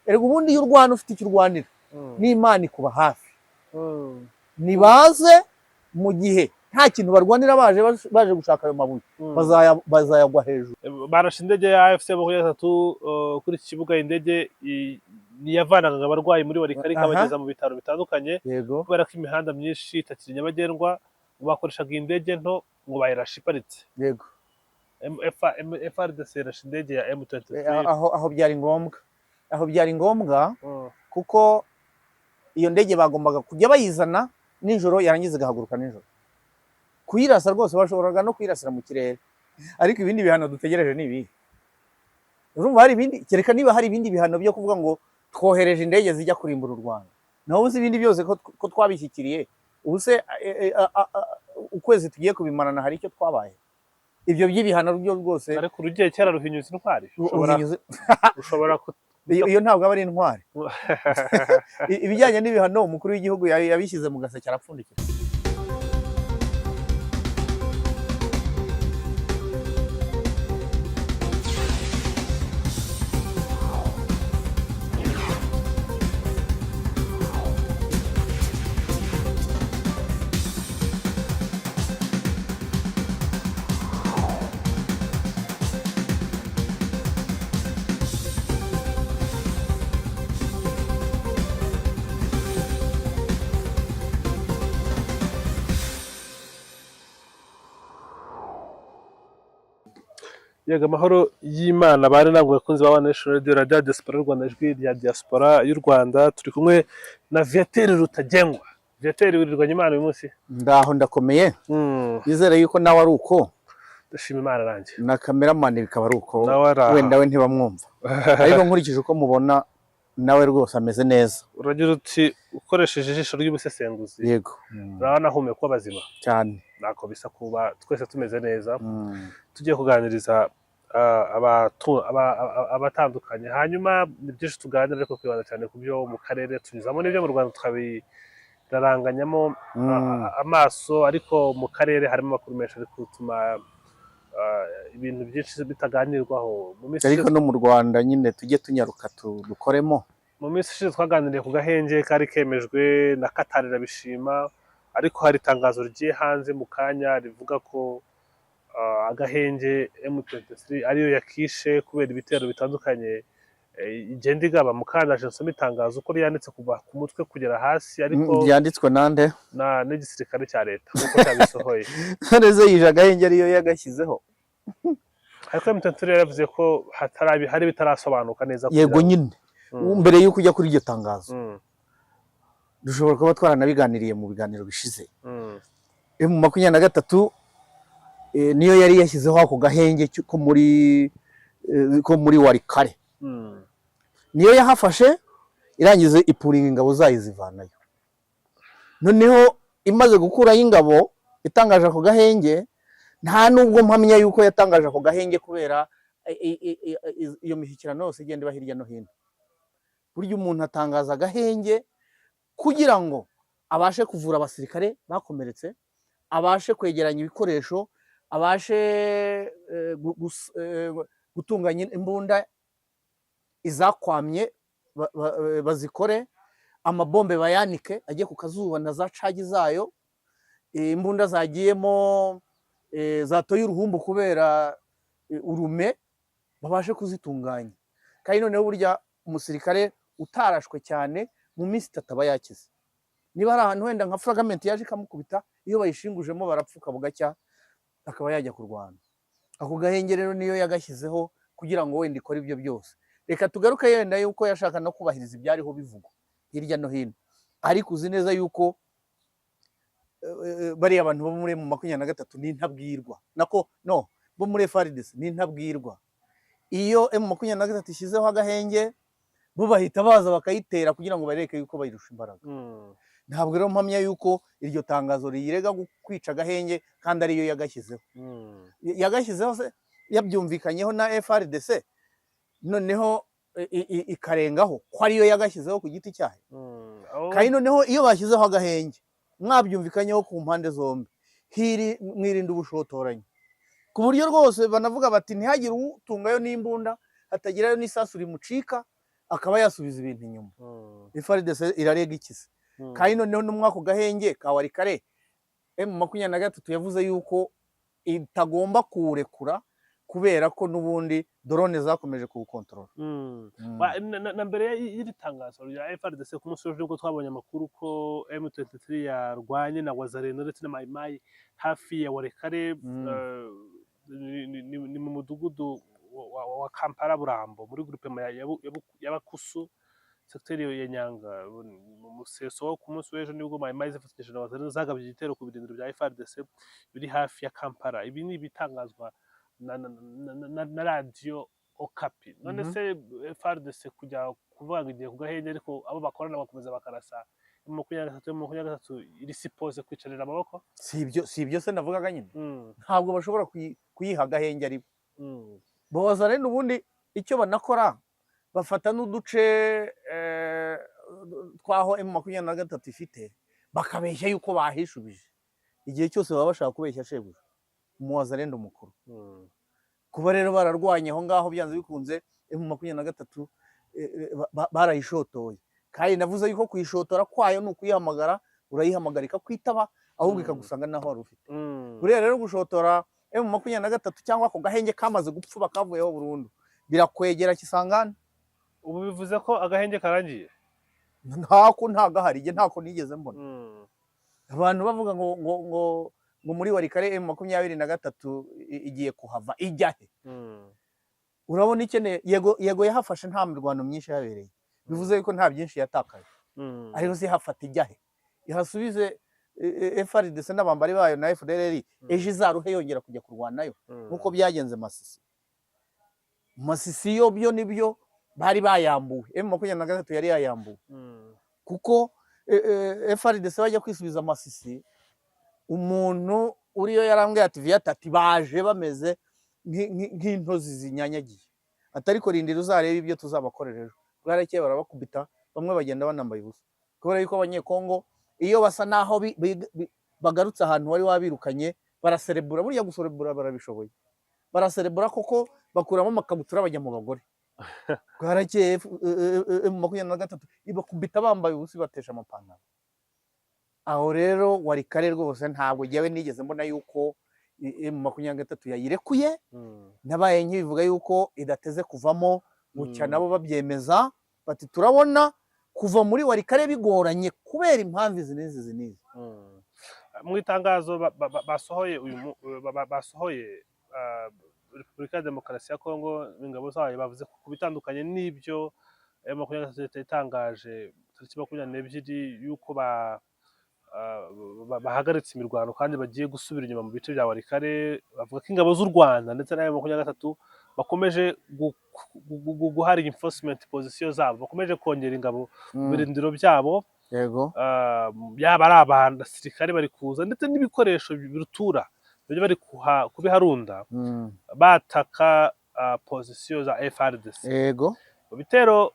erega ubundi iyo urwana ufite icyo urwanira n'Imana ikuba hafi nibaze mu gihe nta kintu barwanira baje gushaka ayo mabuye bazayagwa hejuru. Barashe indege ya AFC 23 kuri iki kibuga, indege niyavanaga abarwayi muri Walikari kabageza mu bitaro bitandukanye kubera ko imihanda myinshi itakiri nyabagendwa, bakoreshaga indege nto ngo bayirashe iparitse. Yego. Fardc yarashe indege ya M23 aho byari ngombwa kuko iyo ndege bagombaga kujya bayizana nijoro, yarangiza igahaguruka nijoro. Kuyirasa rwose bashoboraga no kuyirasira mu kirere, ariko ibindi bihano dutegereje ni ibi. Urumva hari ibindi, kereka niba hari ibindi bihano byo kuvuga ngo twohereje indege zijya kurimbura u Rwanda, naho uzi ibindi byose ko twabishyikiriye. Ubuse ukwezi tugiye kubimarana hari icyo twabaye. Ibyo by'ibihano byo rwose ariko urugiye cyara ruhinyuza intwari, ushobora iyo ntabwo aba ari intwari. Ibijyanye n'ibihano umukuru w'igihugu yabishyize mu gaseke arapfundikira. Yego, amahoro y'Imana bari namwe bakunzi ba National Radio Diaspora y'u Rwanda, ijwi rya diaspora y'u Rwanda. Turi kumwe na Viateur Rutagengwa. Viateur, wirirwanye Imana uyu munsi? Ndaho ndakomeye. Yizere yuko nawe ari uko. Ndashima Imana nanjye. Na cameraman bikaba ari uko. Wenda we ntibamwumva. Ariko nkurikije uko mubona nawe rwose ameze neza. Uragira uti ukoresheje ijisho ry'ubusesenguzi. Yego. Urabona humeka abazima cyane. Nako bisa kuba twese tumeze neza. Tugiye kuganiriza abatandukanye, hanyuma ni byinshi tuganira, ariko kwibanda cyane ku byo mu karere tunyuzamo n'ibyo mu Rwanda tukabiraranganyamo amaso, ariko mu karere harimo amakuru menshi ari gutuma ibintu byinshi bitaganirwaho. Ariko no mu Rwanda nyine tujye tunyaruka dukoremo. Mu minsi ishize twaganiriye ku gahenge kari kemejwe na Qatar irabishima, ariko hari itangazo rigiye hanze mu kanya rivuga ko agahenge M23 ariyo yakishe kubera ibitero bitandukanye igenda igaba. Mukandaje nsoma itangazo uko ryanditse kuva ku mutwe kugera hasi, ariko byanditswe nande n'igisirikare cya leta uko cyabisohoye. Neze yije agahenge ariyo yagashyizeho, ariko M23 yaravuze ko hari bitarasobanuka neza. Yego nyine mbere yuko ujya kuri iryo tangazo dushobora kuba twaranabiganiriye mu biganiro bishize. M23 niyo yari yashyizeho ako gahenge ko muri Walikari. Niyo yahafashe irangize ipuringa ingabo zayo zivanayo. Noneho imaze gukuraho ingabo itangaje ako gahenge, nta nubwo mpamya yuko yatangaje ako gahenge kubera iyo mishyikirano yose igenda iba hirya no hino. Burya umuntu atangaza agahenge kugira ngo abashe kuvura abasirikare bakomeretse, abashe kwegeranya ibikoresho, abashe gutunganya imbunda izakwamye bazikore, amabombe bayanike ajye ku kazuba na za cagi zayo, imbunda zagiyemo zatoye uruhumbu kubera urume babashe kuzitunganya. Kandi noneho burya umusirikare utarashwe cyane mu minsi 3 aba yakize. Niba ari ahantu wenda nka fragment yaje kamukubita, iyo bayishingujemo barapfuka bugacya akaba yajya kurwana. Ako gahenge rero niyo yagashyizeho kugira ngo wenda ikore ibyo byose. Reka tugaruke yenda yuko yashaka no kubahiriza ibyariho bivugwa hirya no hino, ariko uzi neza yuko bari abantu bo muri M23 ni ntabwirwa nako no bo muri Fardc ni ntabwirwa. Iyo M23 ishyizeho agahenge bo bahita baza bakayitera kugira ngo bareke yuko bayirusha imbaraga. Ntabwo rero mpamya yuko iryo tangazo riyirega kwica agahenge kandi ariyo yagashyizeho. Yagashyizeho se yabyumvikanyeho na Fardc, noneho ikarengaho ko ariyo yagashyizeho ku giti cyayo. Kandi noneho iyo bashyizeho agahenge mwabyumvikanyeho ku mpande zombi, mwirinda ubushotoranyi ku buryo rwose banavuga bati ntihagire utungayo n'imbunda, hatagirayo n'isasu rimucika, akaba yasubiza ibintu inyuma. Fardc irarega ikisi kandi noneho no mwako gahenge ka warikare M23 yavuze yuko itagomba kurekura kubera ko nubundi drone zakomeje kuwukontrola. Na mbere y'iri tangazo rya Fardc ku munsi w'ejo nibwo twabonye amakuru ko M23 yarwanye na Wazalendo ndetse na Maimai hafi ya Warekare, ni mu mudugudu wa Kampala Burambo muri groupe y'Abakusu secteur ya Nyanga. Mu museso wo ku munsi w'ejo nibwo Maimai zifatanyije na Wazalendo zagabye igitero ku birindiro bya Fardc biri hafi ya Kampala. Ibi ni ibitangazwa na radio Okapi. None se Fardc kujya kuvuga igiye ku gahenge ariko abo bakorana bakomeza bakarasa M23 iri suppose kwicarira amaboko? Si ibyo se navugaga nyine. Ntabwo bashobora kuyiha gahenge ari boza rero ubundi icyo banakora bafata n'uduce twaho M23 ifite bakabeshya yuko bahishubije. Igihe cyose baba bashaka kubeshya shebuja umuwazalendo mukuru. Kuba rero bararwanye aho ngaho byanze bikunze M23 barayishotoye. Kandi navuze yuko kuyishotora kwayo ni ukuyihamagara, urayihamagarika kwitaba ahubwo ikagusanga naho wari ufite. Buriya rero gushotora M23 cyangwa ako gahenge kamaze gupfuba kavuyeho burundu birakwegera Kisangani. Ubu bivuze ko agahenge karangiye? Nta gahari je ntako nigeze mbona. Abantu bavuga ngo muri warikare M23 igiye kuhava ijyahe. Urabona ikene yego yahafashe nta mirwano myinshi yabereye. Bivuze ko nta byinshi yatakaje. Ariko si hafata ijyahe. Ihasubize Fardc n'abambari bayo na FDLR ejo izaruhe yongera kujya kurwanayo nkuko byagenze Masisi. Masisi yo byo nibyo bari bayambuwe. M23 yari yayambuwe. Kuko Fardc bajya kwisubiza Masisi, umuntu uriyo yarambwiye ati Viatati baje bameze nk'intozi zinyanyagiye. Atari ko rindira uzareba ibyo tuzabakorera ejo. Bwarakeye barabakubita, bamwe bagenda banambaye ubusa. Kubera yuko abanyekongo iyo basa naho bagarutse ahantu wari wabirukanye baraserebura. Burya guserebura barabishoboye. Baraserebura koko bakuramo amakabutura bajya mu bagore. Bwarakeye M23 ibakubita bambaye ubusa batesha amapantaro. Aho rero warikare rwose ntabwo jyewe nigeze mbona yuko M23 yayirekuye. Nabaye nkibivuga yuko idateze kuvamo, gucya nabo babyemeza bati turabona kuva muri warikare bigoranye kubera impamvu zinizi. Mu itangazo basohoye Repubulika ya Demokarasi ya Kongo ingabo zayo bavuze ko kubitandukanye n'ibyo M23 itangaje tariki 22 yuko bahagaritse imirwano kandi bagiye gusubira inyuma mu bice bya warikare. Bavuga ko ingabo z'u Rwanda ndetse na M23 bakomeje guha reinforcement position zabo, bakomeje kongera ingabo mu birindiro byabo. Yego yaba ari abasirikare bari kuza ndetse n'ibikoresho birutura bari kubiharunda bataka position za Fardc. Yego Ibitero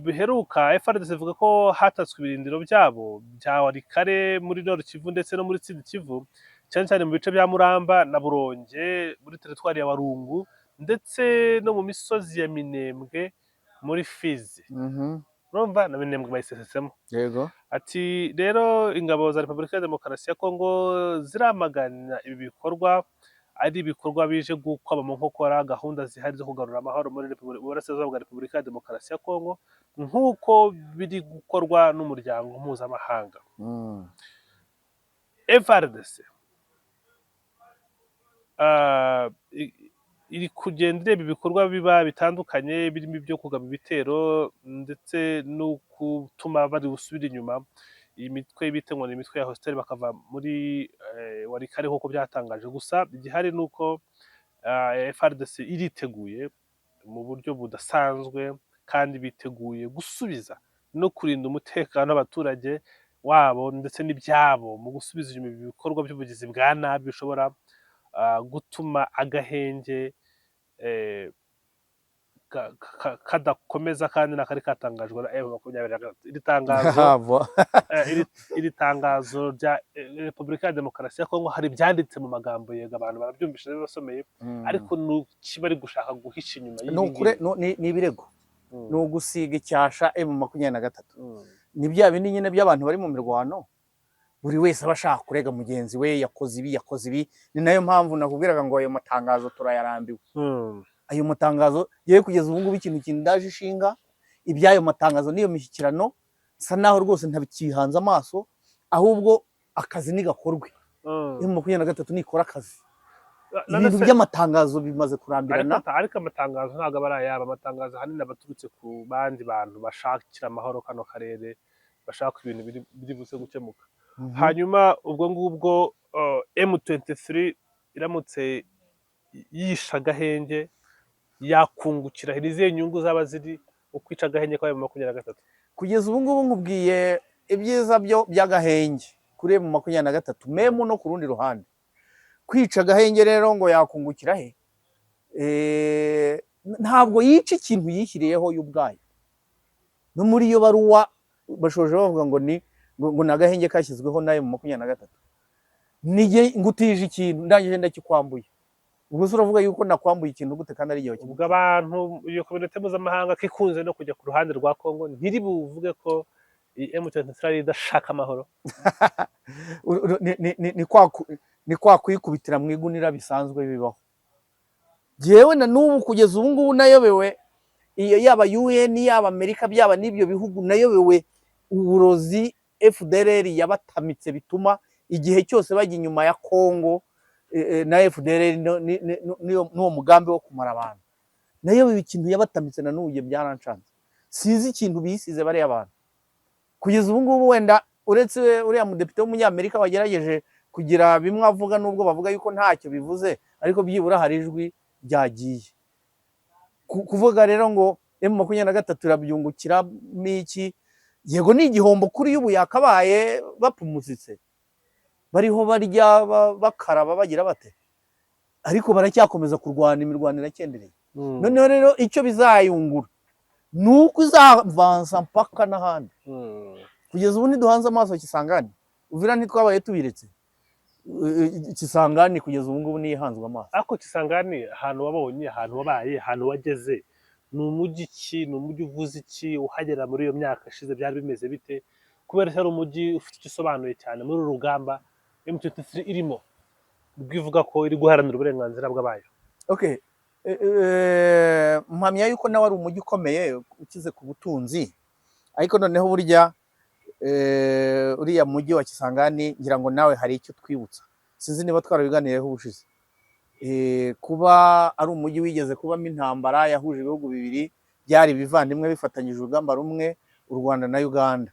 biheruka Fardc ivuga ko hatatswe ibirindiro byabo bya warikare muri Nord Kivu ndetse no muri Sud Kivu, cyane cyane mu bice bya Muramba na Buronge muri teritwari ya Warungu ndetse no mu misozi ya Minembwe muri Fizi. Urumva na Minembwe bayisesetsemo. Yego Ati rero ingabo za Repubulika ya Demokarasi ya Kongo ziramagana ibi bikorwa ari ibikorwa bije gukwaba mu nkokora gahunda zihari zo kugarura amahoro muri Burasirazuba bwa Repubulika ya Demokarasi ya Kongo nk'uko biri gukorwa n'umuryango mpuzamahanga. Fardc iri kugenda ireba ibikorwa biba bitandukanye birimo ibyo kugaba ibitero ndetse no gutuma bari gusubira inyuma. Iyi mitwe bite ngo ni imitwe ya hostel bakava muri warikare nk'uko byatangaje. Gusa igihari nuko Fardc iriteguye mu buryo budasanzwe kandi biteguye gusubiza no kurinda umutekano w'abaturage wabo ndetse n'ibyabo mu gusubiza inyuma ibikorwa by'ubugizi bwa nabi bishobora gutuma agahenge kadakomeza kandi nakari katangajwe na M23. Iri tangazo rya Repubulika ya Demokarasi ya Kongo hari byanditse mu magambo yega abantu barabyumvise basomeye, ariko kiba ari gushaka guhisha inyuma ni ibirego ni ugusiga icyasha M23. Ni bya bindi nyine by'abantu bari mu mirwano, buri wese aba ashaka kurega mugenzi we, yakoze ibi. Ni nayo mpamvu nakubwiraga ngo ayo matangazo turayarambiwe. Ayo matangazo yewe kugeza ubu ngubu ikintu kindaje ishinga iby'ayo matangazo n'iyo mishyikirano sa naho rwose ntabikihanze amaso, ahubwo akazi nigakorwe. M23 nikora akazi. Ibintu by'amatangazo bimaze kurambirana. Ariko amatangazo ntabwo aba ari ayabo. Amatangazo ahanini abaturutse ku bandi bantu bashakira amahoro kano karere, bashaka ibintu biri buze gukemuka. Hanyuma ubwo ngubwo M23 iramutse yisha agahenge yakungukira izihe nyungu zaba ziri ukwica agahenge kwa M23? Kugeza ubu ngubu nkubwiye ibyiza byo by'agahenge kuri M23, memu no ku rundi ruhande. Kwica agahenge rero ngo yakungukira he? Ntabwo yica ikintu yishyiriyeho y'ubwayo. No muri iyo baruwa bashoje bavuga ngo ni agahenge kashyizweho na M23. Nije ngutije ikintu ndangije ndakikwambuye. Ubwo uravuga yuko nakwambuye ikintu gute kandi ari igihe? Ubwo abantu iyo community mpuzamahanga kikunze no kujya ku ruhande rwa Kongo ntiri buvuge ko M23 idashaka amahoro. Ni kwa kwikubitira mu igunira bisanzwe bibaho. Jewe na n'ubu kugeza ubu ngubu nayobewe, iyo yaba UN yaba Amerika byaba n'ibyo bihugu, nayobewe uburozi FDLR yabatamitse bituma igihe cyose bajya inyuma ya Kongo na FDLR n'uwo mugambi wo kumara abantu. Nayobewe ikintu yabatamitse na n'uye byarancanze. Sinzi ikintu bisize bari abantu. Kugeza ubu ngubu wenda uretse uriya mudepite w'umunyamerika wagerageje kugira bimwe avuga, nubwo bavuga yuko ntacyo bivuze, ariko byibura hari ijwi byagiye. Kuvuga rero ngo M23 irabyungukira n'iki? Yego ni igihombo kuri y'ubu yakabaye bapumuzitse. Bariho barya bakaraba bagira bate. Ariko baracyakomeza kurwana, imirwano irakendereye. Noneho rero icyo bizayungura nuko izavansa mpaka n'ahandi. Kugeza ubu ntiduhanze amaso Kisangani. Uvira ntitwabaye tubiretse. Kisangani kugeza ubu ngubu nihanzwe amaso. Ako Kisangani ahantu wabonye, ahantu wabaye, ahantu wageze, ni umujyi ki, ni umujyi uvuze iki, uhagera muri iyo myaka ishize byari bimeze bite? Kubera ko ari umujyi ufite icyo usobanuye cyane muri uru rugamba M23 irimo rwivuga ko iri guharanira uburenganzira bw'abayo. Okay. Mpamya yuko nawe ari umujyi ukomeye ukize ku butunzi, ariko noneho burya uriya mujyi wa Kisangani ngira ngo nawe hari icyo twibutsa. Sinzi niba twarabiganireho ubushize. Kuba ari umujyi wigeze kubamo intambara yahuje ibihugu bibiri byari bivandimwe bifatanyije urugamba rumwe, u Rwanda na Uganda.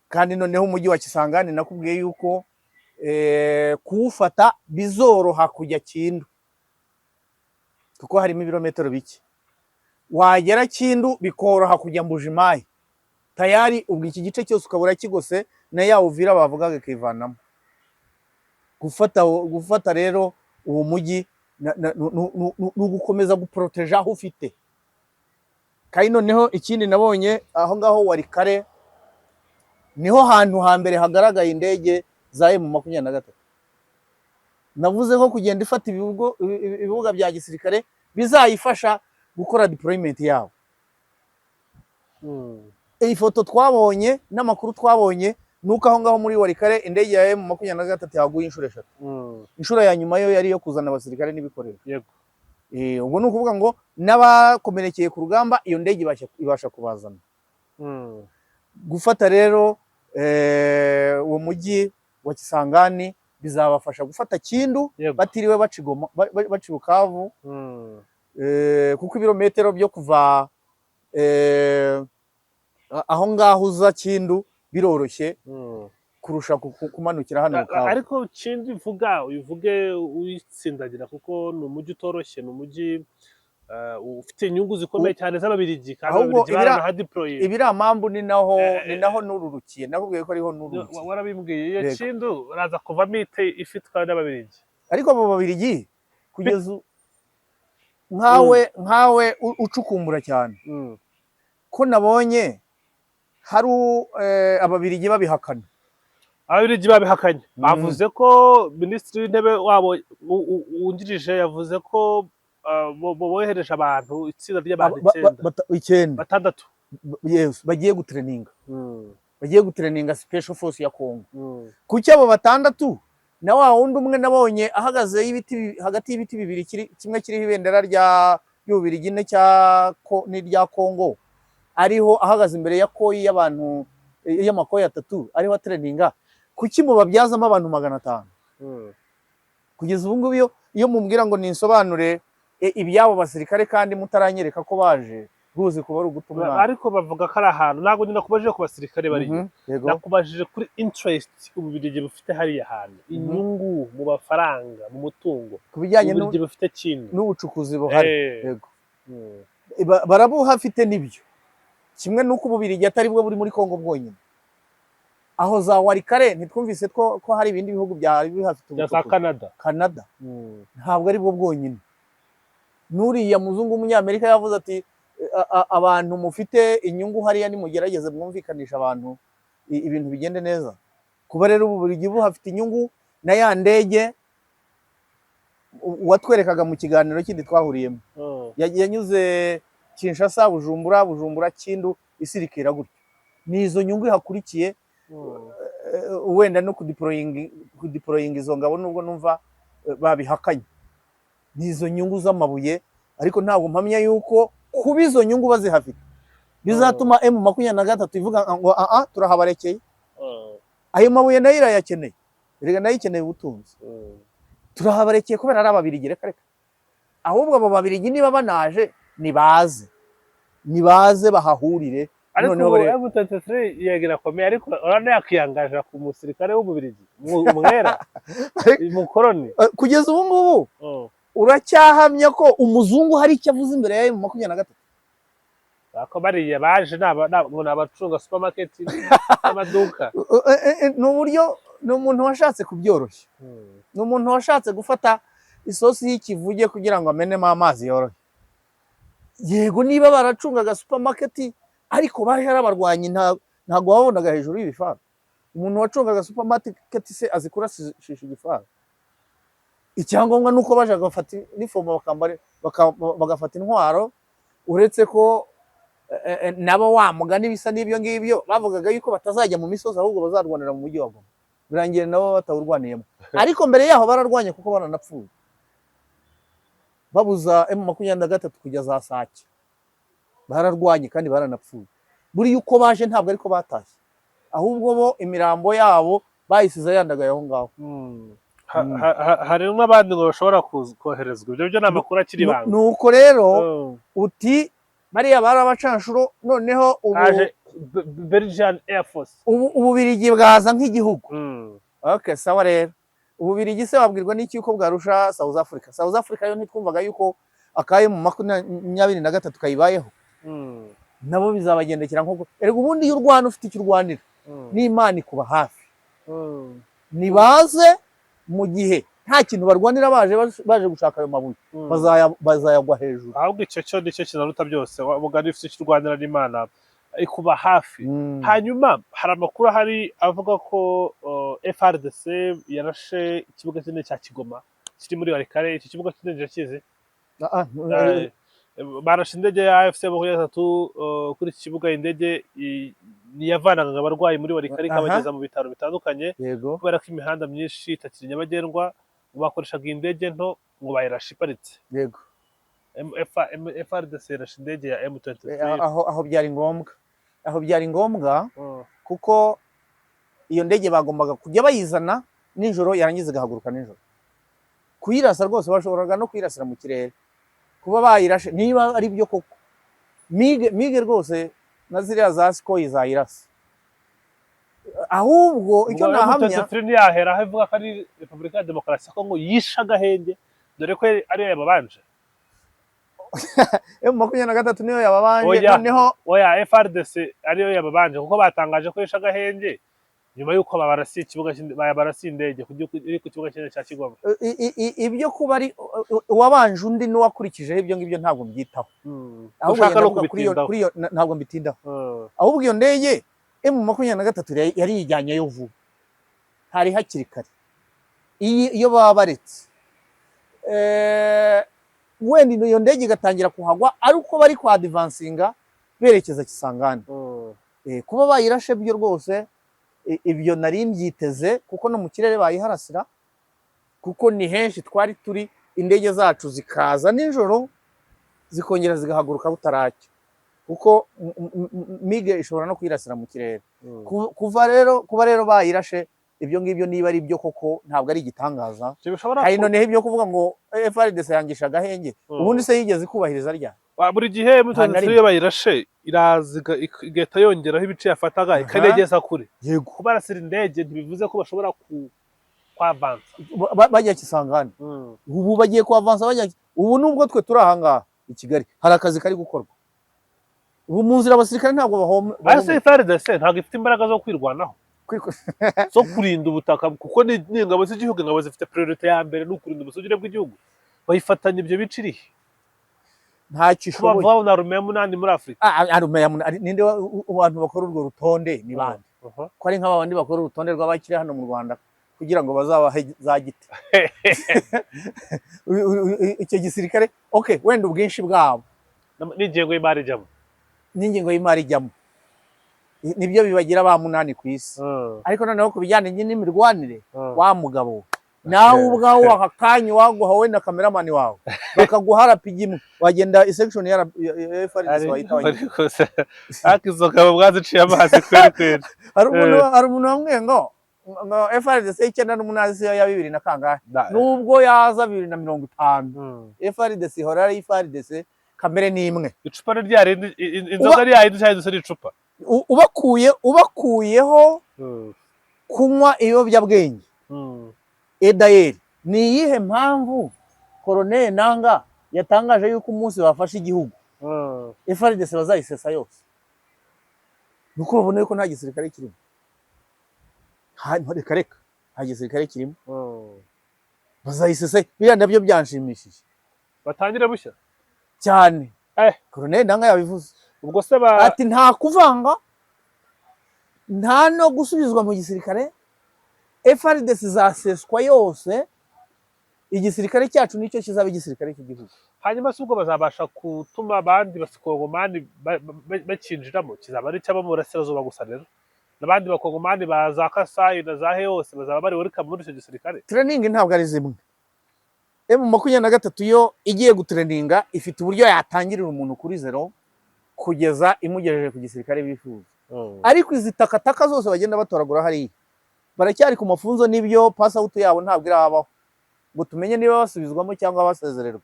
Kandi noneho umujyi wa Kisangani nakubwiye yuko kuwufata bizoroha kujya Kindu, kuko harimo ibirometero bike. Wagera Kindu bikoroha kujya Mbujimayi. Tayari ubwo iki gice cyose ukabura kigose na ya Uvira bavugaga kivanamo. Gufata rero uwo mujyi nugukomeza guproteja aho ufite. Kandi noneho ikindi nabonye aho ngaho wari kare niho hantu hambere hagaragaye indege za M23. Navuze ko kugenda ifata ibibuga bya gisirikare bizayifasha gukora deployment yabo. Iyi foto twabonye n'amakuru twabonye nuko aho ngaho muri Warikare indege ya M23 yaguye inshuro 3. Inshuro ya nyuma yo yari yo kuzana abasirikare n'ibikoresho. Yego. Ubwo ni ukuvuga ngo n'abakomerekeye ku rugamba iyo ndege ibasha kubazana. Gufata rero uwo mujyi wa Kisangani bizabafasha gufata Kindu batiriwe baci Bukavu, kuko ibirometero byo kuva aho ngaho uza Kindu biroroshye kurusha kumanukira hano Bukavu. Ariko Kindu uvuge uyitsindagira kuko ni umujyi utoroshye, ni umujyi ufite inyungu zikomeye cyane z'Ababirigi, kandi Ababirigi baranahadeploye. Ibiramambu ni naho nururukiye, nakubwiye ko ariho nururukiye. Warabimbwiye iyo Kindu uraza kuvamo ifitwa n'Ababirigi. Ariko abo Babirigi kugeza nkawe ucukumbura cyane ko nabonye hari Ababirigi babihakana. Ababirigi babihakanye bavuze ko minisitiri w'intebe wabo wungirije yavuze ko bohereje abantu itsinda ry'abantu 9 batandatu yes bagiye gutreninga bagiye gutreninga special force ya Congo kuki abo batandatu na wa wundi umwe nabonye ahagaze y'ibiti hagati y'ibiti bibiri kimwe kiriho ibendera rya y'Ububirigi n'irya Congo ariho ahagaze imbere ya koyi y'abantu y'amakoyi atatu ariho atreninga kuki mubabyazamo abantu 500 kugeza ubu ngubu iyo mumbwira ngo ninsobanure ibyabo basirikare kandi mutaranyereka ko baje rwose kuba ari ugutumwa ariko bavuga ko ari ahantu ntabwo nyina kubajije ku basirikare bari nakubajije kuri interest Ububirigi bufite hariya hantu inyungu mu mafaranga mu mutungo kubijyanye n'Ububirigi bufite kintu n'ubucukuzi buhari yego barabuhafite nibyo kimwe nuko Ububirigi atari bwo buri muri Kongo bwonyine aho za Warikare ntitwumvise ko hari ibindi bihugu byari bihafite ubucukuzi Canada ntabwo ari bwo bwonyine nuriya muzungu w'umunyamerika yavuze ati abantu mufite inyungu hariya nimugerageze mwumvikanisha abantu ibintu bigende neza kuba rero Ububirigi buhafite inyungu na ya ndege watwerekaga mu kiganiro kindi twahuriyemo yanyuze Kinshasa Bujumbura Kindu isirikira gutyo nizo nyungu ihakurikiye wenda no kudeploying izo ngabo nubwo numva babihakanye nizo nyungu z'amabuye ariko ntabwo mpamya yuko kuba izo nyungu bazihafite bizatuma M23 ivuga ngo turahabarekeye ayo mabuye nayo irayakeneye rega nayo ikeneye ubutunzi turahabarekeye kubera ari Ababirigi reka ahubwo abo Babirigi niba banaje nibaze bahahurire ariko M23 yegera komeye ariko urane yakiyangaje ku musirikare w'Ububirigi umwera umukoroni kugeza ubu ngubu uracyahamya ko umuzungu hari icyo avuze imbere ya M23 ako bariye baje n'abacunga supermarket n'amaduka n'uburyo n'umuntu washatse kubyoroshya n'umuntu washatse gufata isosi y'ikivuge kugira ngo amenemo amazi yoroshye yego niba baracungaga supermarket ariko baje arabarwanyi ntago wabonaga hejuru y'ibifaru umuntu wacungaga supermarket se azikurashisha igifaru icyangombwa nuko baje gafata nifomo bagafata intwaro uretse ko nabo wamugani bisa n'ibyo ngibyo bavugaga yuko batazajya mu misozi ahubwo bazarwanira mu mujyi wa Goma birangiye nabo batawurwaniyemo ariko mbere yaho bararwanye kuko baranapfuye babuza M23 kujya za Sake bararwanye kandi baranapfuye buri yuko baje ntabwo ariko batashye ahubwo bo imirambo yabo bayisize yandagaye aho ngaho hari n'abandi ngo bashobora koherezwa ibyo byo namakuru akiri banga nuko rero uti bariya barabacanshuro noneho Belgian Air Force Ububirigi bwaza nk'igihugu okay sawa rero Ububirigi se wabwirwa n'iki uko bwarusha South Africa yo ntitwumvaga yuko akaye mu 23 kayibayeho nabo bizabagendekera nk'uko erega ubundi y'u Rwanda ufite icyo urwanira n'Imana ikuba hafi nibaze mu gihe nta kintu barwanira baje gushaka ayo mabuye bazayagwa hejuru ahubwo icyo cyo nicyo kinaruta byose mugani ufite icyo urwanira n'Imana ikuba hafi hanyuma hari amakuru ahari avuga ko Fardc yarashe ikibuga kinini cya Kigoma kiri muri Warikare iki kibuga kinini cyakize barashe indege ya FC-23 kuri iki kibuga indege niyavanaga abarwayi muri Warikare ikabageza mu bitaro bitandukanye kubera ko imihanda myinshi itakiri nyabagendwa bakoreshaga indege nto ngo bayirashe iparitse yego Fardc yarashe indege ya M23 aho byari ngombwa kuko iyo ndege bagombaga kujya bayizana nijoro yarangiza gahaguruka nijoro kuyirasa rwose bashoboraga no kuyirasira mu kirere kuba bayirashe niba ari byo koko mige rwose na ziriya za Sikoyi zayirasa ahubwo icyo nahamya M23 yahera avuga ko ari Repubulika ya Demokarasi ya Kongo yisha agahenge dore ko ariyo yababanje M23 niyo yababanje noneho oya Fardc ariyo yababanje kuko batangaje ko yisha agahenge nyuma yuko babarasi ikibuga babarasi indege kuri ku kibuga cya Kigoma ibyo kuba ari wabanje undi n'uwakurikijeho ibyo ngibyo ntabwo mbyitaho ahubwo kuri ntabwo mbitindaho ahubwo iyo ndege M23 yari yijyanyeyo vuba hari hakiri kare iyo baba baretse wenda iyo ndege igatangira kuhagwa ari uko bari kwa advancinga berekeza Kisangani. Kuba bayirashe byo rwose ibyo nari mbyiteze kuko no mu kirere bayiharasira, kuko ni henshi twari turi, indege zacu zikaza nijoro zikongera zigahaguruka butaracyo, kuko mige ishobora no kwirasira mu kirere. Kuba rero bayirashe ibyo ngibyo niba ari byo koko ntabwo ari igitangaza. Hari noneho ibyo kuvuga ngo Fardc yangisha agahenge, ubundi se yigeze kubahiriza rya buri gihe M23 iyo bayirashe iraza igahita yongeraho ibice yafataga ikanegeza kure. Kubarasira indege ntibivuze ko bashobora kwavansa bajya Kisangani. Ubu bagiye kwavansa bajya, ubu nubwo twe turi ahangaha i Kigali hari akazi kari gukorwa. Ubu mu nzira abasirikare ntabwo bahoma. Ase Fardc ntabwo ifite imbaraga zo kwirwanaho zo kurinda ubutaka, kuko ni ingabo z'igihugu, ingabo zifite priorite ya mbere no kurinda ubusugire bw'igihugu. Bayifatanya ibyo bicirihe nta kishoboye. Bava na Rumeya munani muri Afrika. Rumeya munani ninde abantu bakora urwo rutonde ni bande? Ko ari nk'abandi bakora urutonde rw'abakire hano mu Rwanda kugira ngo bazabahe za giti. Icyo gisirikare okay, wenda ubwinshi bwabo n'ingengo y'imari ijyamo, n'ingengo y'imari ijyamo nibyo bibagira ba munani ku isi. Ariko noneho ku bijyanye n'imirwanire, wa mugabo nawe ubwawe aka kanya waguha wenda kameramani wawe bakaguha rapigi imwe wagenda section ya Fardc wahita akizo kabo bwaziciye amazi kweri. Hari umuntu wamwe ngo Fardc 98 ya 2000 na kangahe, nubwo yaza 2050 Fardc ihora ari Fardc, kamere ni imwe. Icupa ryari inzoga ryari dushayidusari icupa. Ubakuyeho kunywa ibiyobyabwenge. Edayeri ni iyihe mpamvu Colonel Nanga yatangaje yuko umunsi bafashe igihugu Fardc bazayisesa yose? Nuko babona yuko nta gisirikare kirimo. Reka nta gisirikare kirimo, bazayisesa. Biriya nabyo byanshimishije, batangire bushya cyane. Colonel Nanga yabivuze ubwo se ati nta kuvanga, nta no gusubizwa mu gisirikare. Fardc zaseswa yose, igisirikare cyacu nicyo kizaba igisirikare cy'igihugu. Hanyuma se ubwo bazabasha gutuma abandi basikongomani bakinjiramo, kizaba ari cyaba mu burasirazuba gusa rero n'abandi bakongomani baza Kasayi na zahe yose bazaba bari welcome muri icyo gisirikare. Training ntabwo ari zimwe. M23 yo igiye gutraininga ifite uburyo yatangirira umuntu kuri zero kugeza imugejeje ku gisirikare bifuza. Ariko izi takataka zose bagenda batoragura hari baracyari ku mafunzo, n'ibyo pass out yabo ntabwo irabaho ngo tumenye niba basubizwamo cyangwa basezererwa.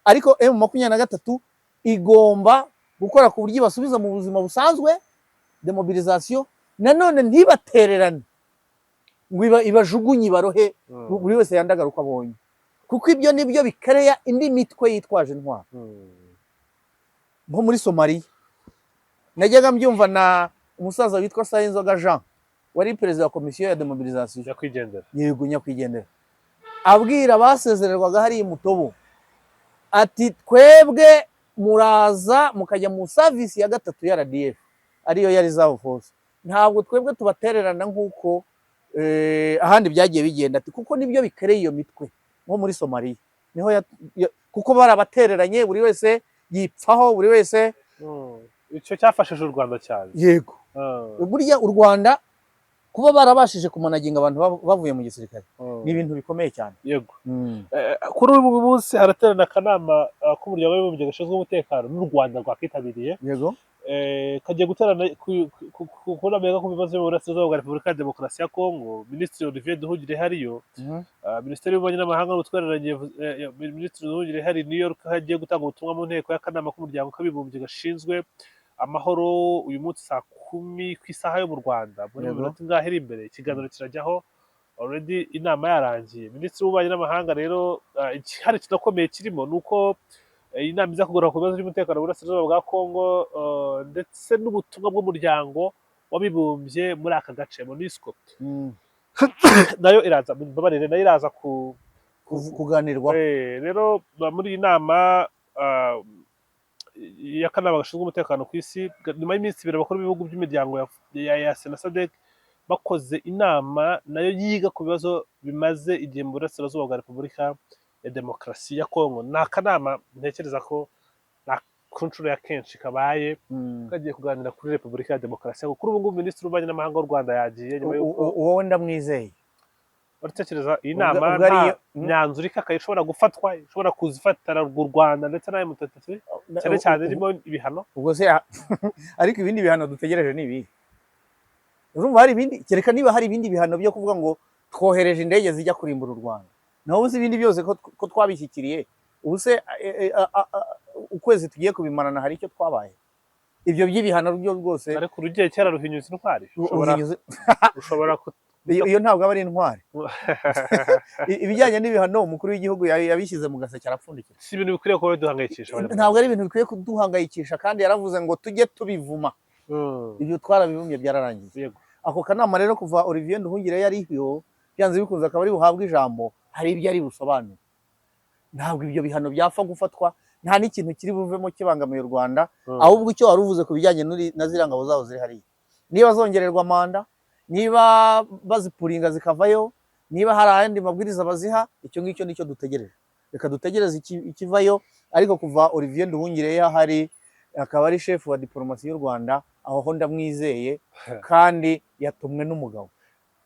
Ariko M23 igomba gukora ku buryo basubiza mu buzima busanzwe, demobilisation, nanone ntibatererane ngo ibajugunye barohe buri wese yandagaruka abonye, kuko ibyo nibyo bikereya indi mitwe yitwaje intwaro. Nko muri Somalia najyaga mbyumva na umusaza witwa Sayinzoga Jean, wari perezida wa komisiyo ya demobilisation nyakwigendera. Yego, nyakwigendera. Abwira basezererwaga hari Mutobo ati twebwe muraza mukajya mu service ya gatatu ya RDF ariyo ya reserve force, ntabwo twebwe tubatererana nk'uko ahandi byagiye bigenda. Ati kuko nibyo bikereye iyo mitwe. Nko muri Somalia niho kuko barabatereranye, buri wese yipfaho, buri wese. Icyo cyafashije u Rwanda cyane. Yego, burya u Rwanda kuba barabashije kumanaginga abantu bavuye mu gisirikare ni ibintu bikomeye cyane. Yego. Kuri uyu munsi haraterana akanama k'umuryango w'abibumbye gashinzwe umutekano n'u Rwanda rwakitabiriye. Yego. Kagiye guterana kunamenya ku bibazo by'uburasirazuba bwa Repubulika ya Demokarasi ya Kongo. Minisitiri Olivier Nduhungire hariyo, Minisiteri y'Ububanyi n'Amahanga n'Ubutwererane, Minisitiri Nduhungire hari New York, hagiye gutanga ubutumwa mu nteko y'akanama k'umuryango k'abibumbye gashinzwe amahoro uyu munsi saa 10 ku isaha yo mu Rwanda. Muri minota ingahe iri imbere ikiganiro kirajyaho, already inama yarangiye. Minisitiri w'Ububanyi n'Amahanga rero hari kinakomeye kirimo nuko inama iza kugorora ku bibazo by'umutekano burasirazuba bwa Kongo ndetse n'ubutumwa bw'umuryango w'abibumbye muri aka gace MONUSCO nayo iraza nayo iraza kuganirwa. Rero muri iyi nama y'akanama gashinzwe umutekano ku isi, nyuma y'iminsi 2 bakora ibihugu by'imiryango ya SADC bakoze inama nayo yiga ku bibazo bimaze igihe mu burasirazuba bwa Repubulika ya demokarasi ya Kongo. Ni akanama ntekereza ko ku nshuro ya kenshi kabaye kagiye kuganira kuri Repubulika ya Demokarasi. Kuri ubu ngubu Minisitiri w'Ububanyi n'Amahanga w'u Rwanda yagiye nyuma y'uko wowe ndamwizeye. uratekereza iyi nama nta myanzuro ikakaye ishobora gufatwa, ishobora kuzifatira u Rwanda ndetse na M23 cyane cyane irimo ibihano? Ubwo se ariko ibindi bihano dutegereje ni ibi? Urumva hari ibindi, kereka niba hari ibindi bihano byo kuvuga ngo twohereje indege zijya kurimbura u Rwanda, naho uzi ibindi byose ko twabishyikiriye. Ubu se ukwezi tugiye kubimarana hari icyo twabaye? Ibyo by'ibihano byo rwose ariko urugiye kera ruhinyuza intwari, ushobora iyo ntabwo aba ari intwari. Ibijyanye n'ibihano umukuru w'igihugu yabishyize mu gaseke arapfundikira. Si ibintu bikwiriye kuba biduhangayikisha. Ntabwo ari ibintu bikwiye kuduhangayikisha, kandi yaravuze ngo tujye tubivuma. Ibyo twarabivumye byararangiye. Ako kanama rero kuva Olivier Nduhungire yariho, byanze bikunze akaba ari buhabwe ijambo, hari ibyo ari busobanure. Ntabwo ibyo bihano byapfa gufatwa, nta n'ikintu kiri buvemo kibangamiye u Rwanda, ahubwo icyo wari uvuze ku bijyanye na ziriya ngabo zabo ziri hariya, niba zongererwa manda, niba bazipuringa zikavayo, niba hari ayandi mabwiriza baziha, icyo ngicyo nicyo dutegereje. Reka dutegereze ikivayo. Ariko kuva Olivier Nduhungire yahari akaba ari chef wa diplomasi y'u Rwanda, aho ndamwizeye, kandi yatumwe n'umugabo.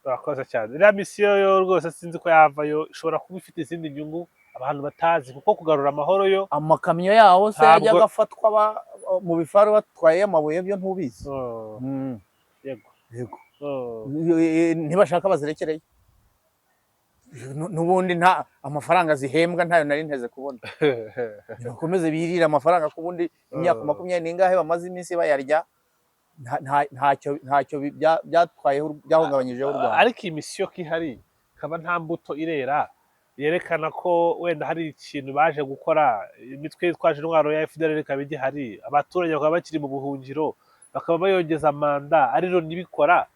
Urakoze cyane. Iriya misiyo yo rwose sinzi ko yavayo, ishobora kuba ifite izindi nyungu abantu batazi, kuko kugarura amahoro yo amakamyo yaho se yajya agafatwa mu bifaru batwaye amabuye, byo ntubizi. Yego. Ntibashaka bazirekereye. N'ubundi nta amafaranga zihembwa ntayo nari nteze kubona. Bakomeze birira amafaranga ku bundi imyaka 20 n'ingahe bamaze iminsi bayarya, ntacyo byatwaye byahungabanyijeho u Rwanda. Ariko iyi misiyo kihari kaba nta mbuto irera, yerekana ko wenda hari ikintu baje gukora. Imitwe yitwaje intwaro ya FDLR ikaba igihari, abaturage bakaba bakiri mu buhungiro, bakaba bayongeza manda, ari Loni ibikora.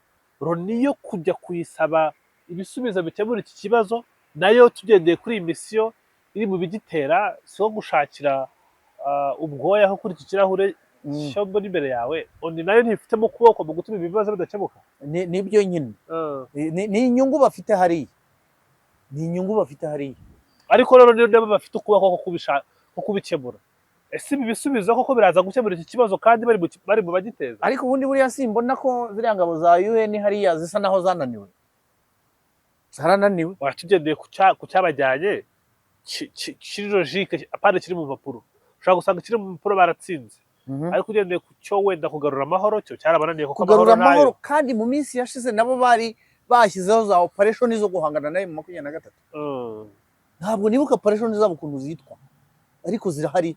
Loni yo kujya kuyisaba ibisubizo bikemura iki kibazo, nayo tugendeye kuri iyi misiyo iri mu bigitera, si ho gushakira ubwoya aho kuri iki kirahure cyo mbona imbere yawe. Loni nayo ntifitemo ukuboko mu gutuma ibibazo bidakemuka. Nibyo nyine, ni inyungu bafite hariya, ariko rero niyo bafite ukuboko ko kubikemura. Ese ibi bisubizo koko biraza gukemura iki kibazo kandi bari mu bagiteza? Ariko ubundi buriya simbona ko ziriya ngabo za UN hariya zisa naho zananiwe. Zarananiwe. Tugendeye ku cyabajyanye kiri logique, apana kiri mu mpapuro. Ushobora gusanga kiri mu mpapuro baratsinze, ariko ugendeye ku cyo wenda kugarura amahoro cyo cyarabananiye, kuko kugarura amahoro kandi mu minsi yashize nabo bari bashyizeho za operation zo guhangana na M23. Ntabwo nibuka operation zabo ukuntu zitwa, ariko zirahari,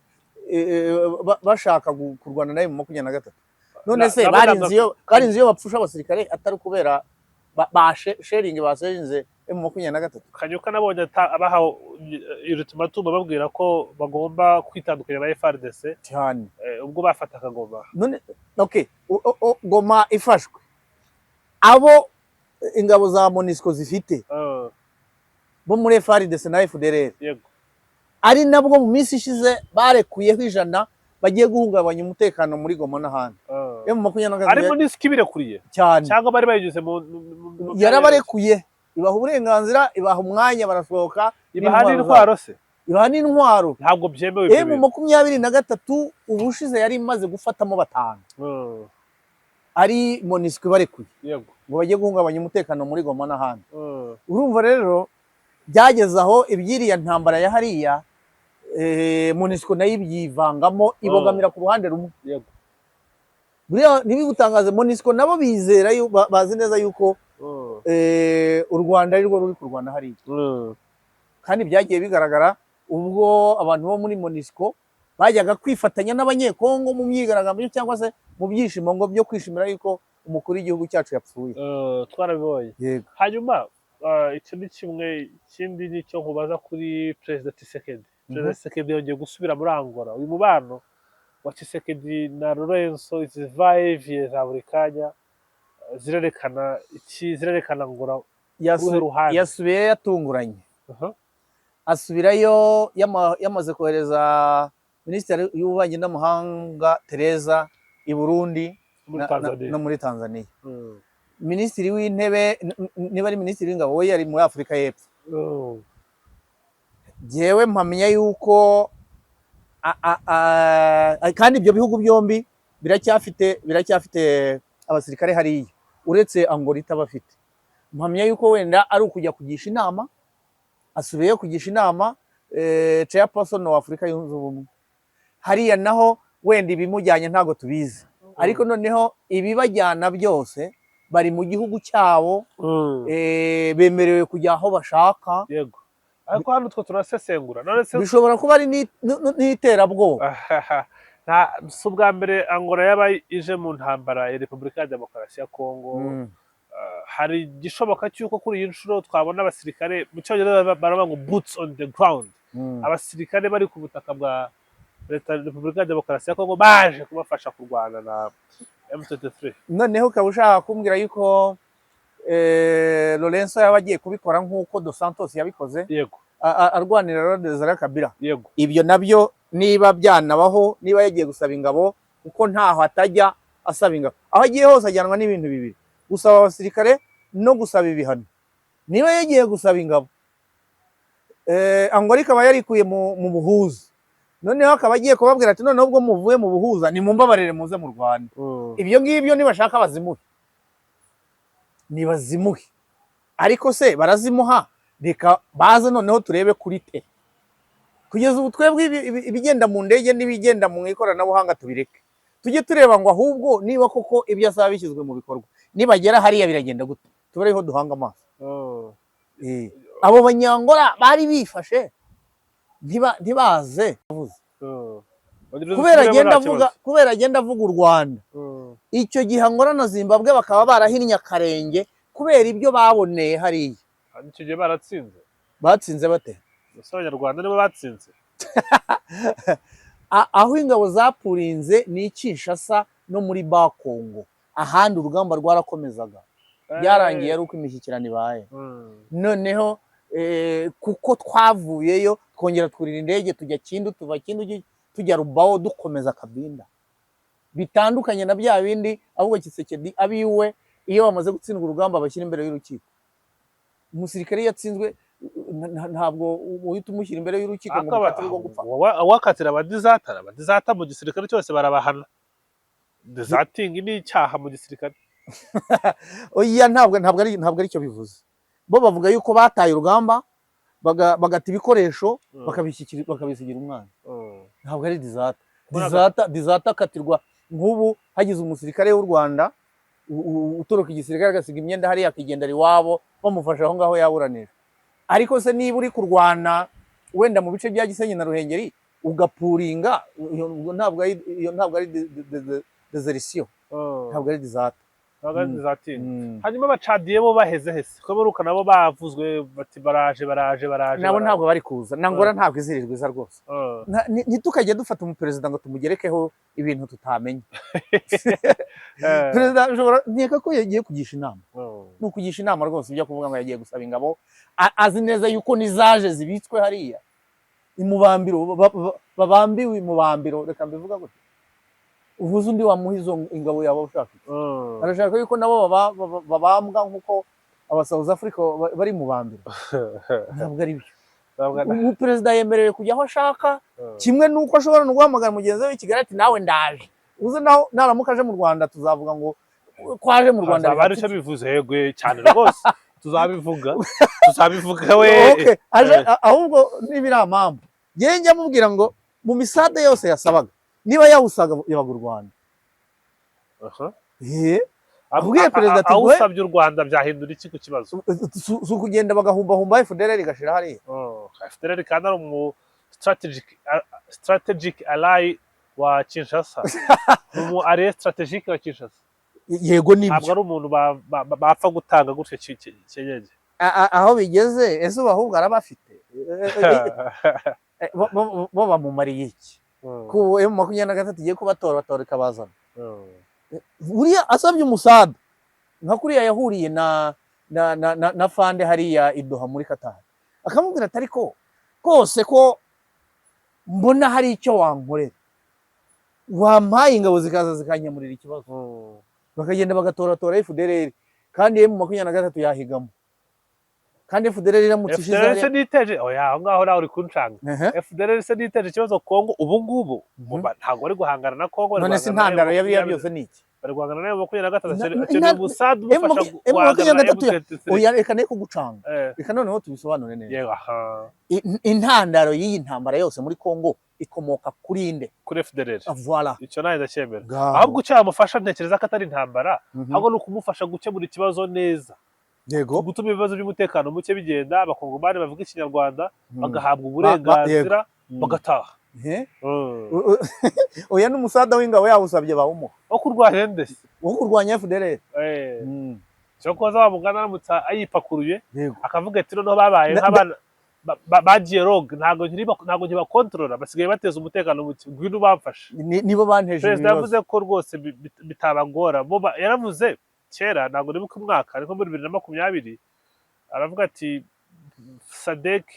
bashaka kurwana na M23. None se barinzi yo bapfusha abasirikare atari kubera sharing bashinze M23. Kanyuka nabonye abaha ultimatum babwira ko bagomba kwitandukanya na Fardc cyane, ubwo bafataga Goma. None okay, Goma ifashwe, abo ingabo za MONUSCO zifite bo muri Fardc na FDLR, yego, ari nabwo mu minsi ishize barekuyeho 100 bagiye guhungabanya umutekano muri Goma n'ahandi. Ariko nisikibire kuriye cyane, cyangwa bari bayigize mu yarabarekuye, ibaha uburenganzira, ibaha umwanya, barasohoka, ibaha n'intwaro se, ibaha n'intwaro. Ntabwo byemewe. M23 ubushize yari imaze gufatamo 5 ari MONUSCO barekuye, yego, ngo bagiye guhungabanya umutekano muri Goma n'ahandi. Urumva rero byageze aho ibyiriya ntambara ya hariya, MONUSCO nayo ibyivangamo, ibogamira ku ruhande rumwe. Yego, buriya ntibigutangaze, MONUSCO nabo bizera bazi neza yuko u Rwanda ari rwo ruri kurwana hariya. Kandi byagiye bigaragara ubwo abantu bo muri MONUSCO bajyaga kwifatanya n'abanyekongo mu myigaragambyo cyangwa se mu byishimo ngo byo kwishimira yuko umukuru w'igihugu cyacu yapfuye. Twarabibonye. Yego. Hanyuma icyo ni kimwe, ikindi nicyo nkubaza kuri Perezida Tshisekedi. Perezida Tshisekedi yongeye gusubira muri Angola. Uyu mubano wa Tshisekedi na Lorenzo izivaye za buri kanya zirerekana iki? Zirerekana Angola yasubiye yatunguranye. Asubirayo yamaze kohereza Minisitiri y'Ububanyi n'Amahanga Tereza i Burundi no muri Tanzania. Minisitiri w'Intebe niba ari Minisitiri w'Ingabo we yari muri Afurika y'Epfo. jewe mpamya yuko kandi ibyo bihugu byombi biracyafite abasirikare hariya uretse Angola itabafite. Mpamya yuko wenda ari ukujya kugisha inama, asubiyeyo kugisha inama chairperson wa Afurika yunze ubumwe hariya, naho wenda ibimujyanye ntago tubizi, ariko noneho ibibajyana byose bari mu gihugu cyabo, bemerewe kujya aho bashaka. Yego, ariko hano two turasesengura, none se bishobora kuba ari n'iterabwoba. Si ubwa mbere Angola yaba ije mu ntambara ya Repubulika ya Demokarasi ya Kongo. Hari igishoboka cy'uko kuri iyi nshuro twabona abasirikare, mu cyongereza baravuga ngo boots on the ground, abasirikare bari ku butaka bwa Repubulika ya Demokarasi ya Kongo baje kubafasha kurwana na M23. Noneho ukaba ushaka kumbwira yuko Lorenzo yaba agiye kubikora nk'uko Dos Santos yabikoze? Yego, arwanira Desire Kabila. Yego, ibyo nabyo niba byanabaho, niba yagiye gusaba ingabo, kuko ntaho atajya asaba ingabo, aho agiye hose ajyanwa n'ibintu bibiri: gusaba abasirikare no gusaba ibihano. Niba yagiye gusaba ingabo, Angola ikaba yarikuye mu buhuza, noneho akaba agiye kubabwira ati noneho ubwo muvuye mu buhuza nimumbabarire muze mu Rwanda. Ibyo ngibyo nibashaka bazimuhe, nibazimuhe, ariko se barazimuha, reka baze noneho turebe kuri te. Kugeza ubu twebwe ibigenda mu ndege n'ibigenda mu ikoranabuhanga tubireke, tujye tureba ngo ahubwo niba koko ibyo asaba bishyizwe mu bikorwa, nibagera hariya biragenda gute, tubareho duhanga amaso. Abo Banyangora bari bifashe ntibaze, kubera agenda avuga u Rwanda. Icyo gihe Angola na Zimbabwe bakaba barahinnye akarenge kubera ibyo baboneye hariya. Icyo gihe baratsinze. Batsinze bate? Abanyarwanda nibo batsinze. Aho ingabo zapurinze ni Kinshasa no muri Bakongo, ahandi urugamba rwarakomezaga, byarangiye ari uko imishyikirano ibaye. Noneho kuko twavuyeyo twongera twurira indege tujya Kindu, tuva Kindu tujya Rubaho dukomeza Kabinda, bitandukanye na bya bindi ahubwo Kisekedi abiwe iyo bamaze gutsindwa urugamba bashyira imbere y'urukiko. Umusirikare yatsinzwe ntabwo uhita umushyira imbere y'urukiko ngo mukatire gupfa. Wakatira abadizata mu gisirikare cyose barabahana. Deserting ni icyaha mu gisirikare. Oya, ntabwo ari cyo bivuze. Bo bavuga yuko bataye urugamba bagata ibikoresho bakabisigira umwana. Ntabwo ari dizata akatirwa. Nk'ubu hagize umusirikare w'u Rwanda utoroka igisirikare agasiga imyenda hariya akigendera iwabo, bamufasha aho ngaho yaburanira. Ariko se niba uri kurwana wenda mu bice bya Gisenyi na Ruhengeri ugapuringa, ntabwo ari desertion, ntabwo ari dizata. Hanyuma abacadiye bo baheze hese ko baruka nabo bavuzwe bati baraje nabo ntabwo bari kuza. Nangora ntabwo izirirwa iza rwose. Ntitukajye dufata umuperezida ngo tumugerekeho ibintu tutamenye. Perezida nkeka ko yagiye kugisha inama, ni ukugisha inama rwose, ujya kuvuga ngo yagiye gusaba ingabo, azi neza yuko nizaje zibitswe hariya imubambiro, babambiwe imubambiro, reka mbivuga gutya. Uvuze undi wamuha izo ingabo yabo ushaka, arashaka yuko nabo babambwa nk'uko aba South Africa bari mu bambiro. Ntabwo ari byo. Umuperezida yemerewe kujya aho ashaka, kimwe nuko ashobora no guhamagara mugenzi we i Kigali ati nawe ndaje. Uze naho naramuka aje mu Rwanda tuzavuga ngo kwaje mu Rwanda. Bari cyo bivuze yego cyane rwose. Tuzabivuga we. Ahubwo n'ibiramambu ngiye njya mubwira ngo mu misade yose yasabaga, niba yawusaga yabaga u Rwanda. Abwiye perezida ati aho usabye u Rwanda byahindura iki ku kibazo? Si ukugenda bagahumbahumba FDLR igashira hariya. FDLR kandi ari umu strategic ally wa Kinshasa. Umu allié strategique wa Kinshasa. Yego nibyo. Ntabwo ari umuntu bapfa gutanga gutyo cyenyeje. Aho bigeze ese ahubwo arabafite. Bo bamumariye iki? Ku M23 igiye kubatora ikabazana. Buriya asabye umusada nka kuriya yahuriye na Fande hariya idoha muri Qatar, akamubwira ati ariko kose ko mbona hari icyo wankorera, wampaye ingabo zikaza zikanyamurira ikibazo. Bakagenda bagatora FDLR kandi M23 yahigamo, kandi FDLR iramutse ishize FDLR se niteje oya aho ngaho nawe uri kuncanga Ehe. FDLR se niteje ikibazo Kongo ubu ngubu ntabwo bari guhangana na Kongo none se intandaro y'abiya byose ni iki bari guhangana nayo 23 akeneye umusadu umufasha guhangana na M23 oya reka ne kugucanga reka noneho tubisobanure neza yego aha intandaro y'iyi ntambara yose muri Kongo ikomoka kuri inde kuri FDLR voilà icyo nayo ndacyemera ahubwo cyamufasha ntekereza ko atari intambara ahubwo no kumufasha gukemura ikibazo neza yego gutuma ibibazo by'umutekano muke bigenda abakongomani bavuga ikinyarwanda bagahabwa uburenganzira bagataha oya n'umusada w'ingabo yawusabye bawumuha wo kurwanya ndese wo kurwanya FDLR cyo koza bamugana aramutsa ayipakuruye akavuga ati noneho babaye nk'abana bagiye rogue ntago ntiba controller basigaye bateza umutekano muke ngwino bamfashe nibo banteje President yavuze ko rwose bitabagora yaravuze kera ntago nibuka umwaka ariko muri 2020 aravuga ati Sadek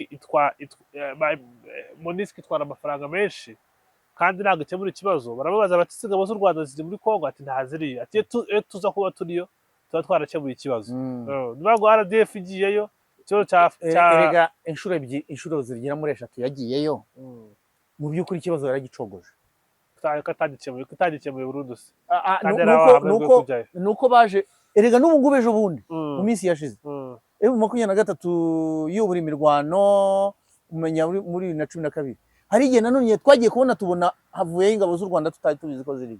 Monisque itwara amafaranga menshi kandi ntago ikemura ikibazo barababaza bati sigabo z'u Rwanda ziri muri Kongo ati ntaziriye ati tuza kuba turiyo tuba twarakemuye ikibazo nibago RDF igiyeyo cyo erega inshuro zigera muri 3 yagiyeyo mu by'ukuri ikibazo yaragicogoje katagicemuye burundu se nuko baje erega n'ubu ngube ejo bundi mu minsi yashize 23 y'uburi mirwano umenya muri 2012 hari igihe nanone twagiye tubona havuye ingabo z'u Rwanda tutari tubizi ko ziri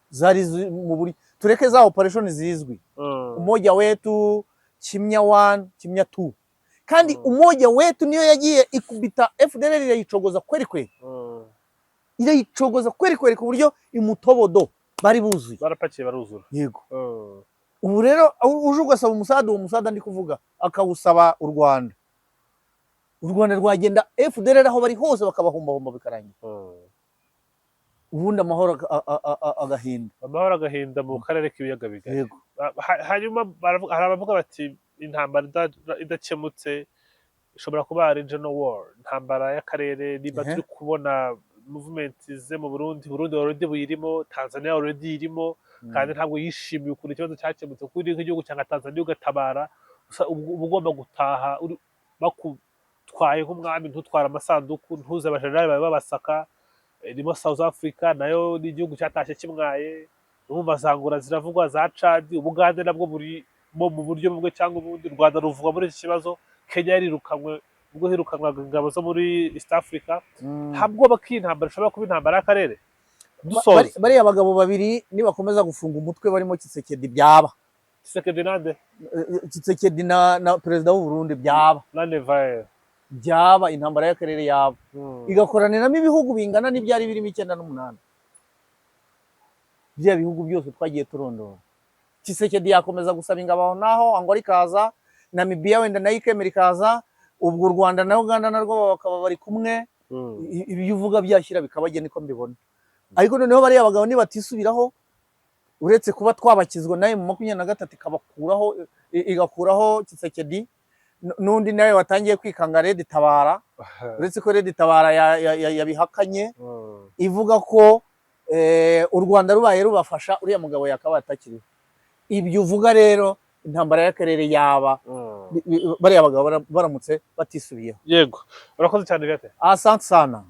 zari mu buri tureke za operation zizwi umoja wetu Kimya 1 Kimya 2 kandi umoja wetu niyo yagiye ikubita FDLR irayicogoza kweri irayicogoza kweri ku buryo imutobodo bari buzuye barapakiye baruzura yego ubu rero uje ugasaba umusada ndi kuvuga akawusaba u Rwanda rwagenda FDLR aho bari hose bakabahomba bikarangira ubundi amahoro agahinda mu karere k'ibiyaga bigari hanyuma hari abavuga bati intambara idakemutse ishobora kuba regional war intambara y'akarere niba turi kubona movement ze mu Burundi already buyirimo Tanzania already irimo kandi ntabwo yishimiye ukuntu ikibazo cyakemutse kuri nk'igihugu cyanga Tanzania ugatabara ugomba gutaha bakutwaye nk'umwami ntutwara amasanduku ntuze abajenerali bawe babasaka irimo South Africa nayo ni igihugu cyatashye kimwaye urumva zangura ziravugwa za Chad Ubugande nabwo buri mu buryo bumwe cyangwa ubundi Rwanda ruvugwa muri iki kibazo Kenya yarirukanwe ubwo hirukanwaga ingabo zo muri East Africa ntabwo bakintambara ishobora kuba intambara y'akarere bari abagabo babiri nibakomeza gufunga umutwe barimo Kisekedi byaba Kisekedi nande Kisekedi na president w'u Burundi byaba nane vaye byaba intambara y'akarere yabo igakoraniramo ibihugu bingana n'ibyari birimo 9 bya bihugu byose twagiye turondora Kisekedi yakomeza gusaba ingabo naho Angola ikaza Namibia wenda nayo ikemera ikaza ubwo Rwanda na Uganda narwo bakaba bari kumwe ibivuga byashyira bikabajye niko mbibona ariko noneho bari abagabo ni batisubiraho uretse kuba twabakizwa nayo mu 23 igakuraho Kisekedi nundi nayo watangiye kwikanga Red Tabara uretse ko Red Tabara yabihakanye ivuga ko u Rwanda rubaye rubafasha uriya mugabo yakaba atakiri ibyo uvuga rero intambara y'akarere yaba bari abagabo baramutse batisubiyeho yego urakoze cyane gate asante sana